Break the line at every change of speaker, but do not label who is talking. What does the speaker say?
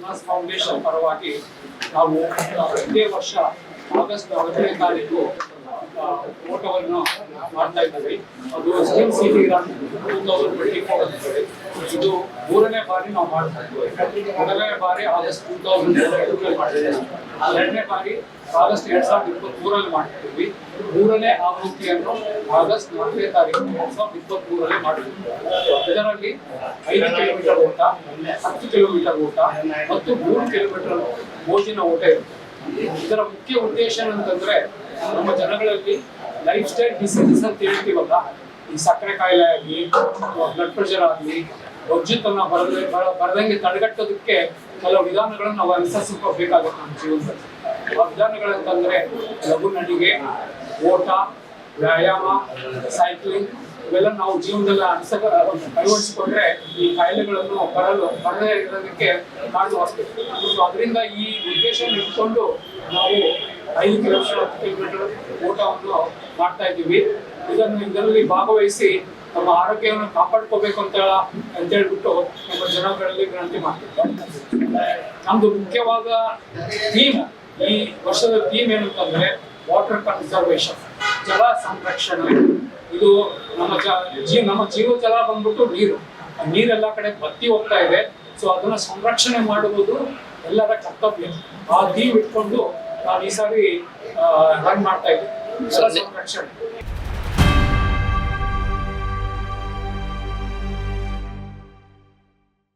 Srinivas foundation ಪರವಾಗಿ ನಾವು ಇದೇ ವರ್ಷ ಆಗಸ್ಟ್ 10ನೇ ತಾರೀಕು ಓಟವನ್ನು ಮಾಡ್ತಾ ಇದ್ದೀವಿ. ಅದು ಸ್ಕಿಲ್ ಸಿಟಿ ರನ್ 2024 ಅಂತ ಹೇಳಿ. ಇದು 3ನೇ ಬಾರಿ ನಾವು ಮಾಡ್ತಾ ಇದ್ದೀವಿ. ಮೊದಲನೇ ಬಾರಿ ಆಗಸ್ಟ್ 2022 ಮಾಡಿದ್ದೀವಿ. 2ನೇ ಬಾರಿ ಆಗಸ್ಟ್ 2023 ಮಾಡ್ತಿದ್ವಿ. 3ನೇ ಆವೃತ್ತಿಯನ್ನು ಆಗಸ್ಟ್ 4ನೇ ತಾರೀಕು 2023 ಮಾಡಿದ್ವಿ. ಇದರಲ್ಲಿ 5 ಕಿಲೋಮೀಟರ್ ಓಟ, 10 ಕಿಲೋಮೀಟರ್ ಓಟ ಮತ್ತು 3 ಕಿಲೋಮೀಟರ್ ಮೋಜಿನ ಓಟ ಇರುತ್ತೆ. ಇದರ ಮುಖ್ಯ ಉದ್ದೇಶ ಅಂತಂದ್ರೆ ನಮ್ಮ ಜನಗಳಲ್ಲಿ ಲೈಫ್ ಸ್ಟೈಲ್ ಡಿಸೀಸಸ್ ಅಂತ ಹೇಳ್ತೀವಲ್ಲ, ಈ ಸಕ್ಕರೆ ಕಾಯಿಲೆ ಆಗಲಿ, ಬ್ಲಡ್ ಪ್ರೆಷರ್ ಆಗಲಿ, ಬೊಜ್ಜುತನ ಬರದಂಗೆ ತಡೆಗಟ್ಟೋದಕ್ಕೆ ಕೆಲವು ವಿಧಾನಗಳನ್ನು ನಾವು ಅನುಸರಿಸಬೇಕಾಗುತ್ತೆ ನಮ್ಮ ಜೀವನದಲ್ಲಿ. ಆ ವಿಧಾನಗಳಂತಂದ್ರೆ ಲಘು ನಡಿಗೆ, ಓಟ, ವ್ಯಾಯಾಮ, ಸೈಕ್ಲಿಂಗ್ ಇವೆಲ್ಲ ನಾವು ಜೀವನದಲ್ಲಿ ಅಳವಡಿಸಿಕೊಂಡ್ರೆ ಈ ಕಾಯಿಲೆಗಳನ್ನು ಬರದೇ ಇರೋದಕ್ಕೆ ಕಾರಣವಾಗ್ತದೆ. ಅದರಿಂದ ಈ ಉದ್ದೇಶ ಇಟ್ಕೊಂಡು ನಾವು 5 ಕಿಲೋಮೀಟರ್ 10 ಕಿಲೋಮೀಟರ್ ಓಟವನ್ನು ಮಾಡ್ತಾ ಇದ್ದೀವಿ. ಇದರಲ್ಲಿ ಭಾಗವಹಿಸಿ ನಮ್ಮ ಆರೋಗ್ಯವನ್ನು ಕಾಪಾಡ್ಕೋಬೇಕು ಅಂತ ಹೇಳ್ಬಿಟ್ಟು ನಮ್ಮ ಜನಗಳಲ್ಲಿ ವಿನಂತಿ ಮಾಡ್ತಿದ್ದೆ. ನಮ್ದು ಮುಖ್ಯವಾದ ಥೀಮ್, ಈ ವರ್ಷದ ಥೀಮ್ ಏನಂತಂದ್ರೆ ವಾಟರ್ ಕನ್ಸರ್ವೇಷನ್, ಜಲ ಸಂರಕ್ಷಣೆ. ಇದು ನಮ್ಮ ಜೀವ ಜಲ ಬಂದ್ಬಿಟ್ಟು ನೀರೆಲ್ಲ ಕಡೆ ಬತ್ತಿ ಹೋಗ್ತಾ ಇದೆ. ಸೊ ಅದನ್ನ ಸಂರಕ್ಷಣೆ ಮಾಡುವುದು ಎಲ್ಲರ ಕರ್ತವ್ಯ. ಆ ಥೀಮ್ ಇಟ್ಕೊಂಡು ನಾವು ಈ ಸಾರಿ ರನ್ ಮಾಡ್ತಾ ಇದ್ದೀವಿ, ಜಲ ಸಂರಕ್ಷಣೆ.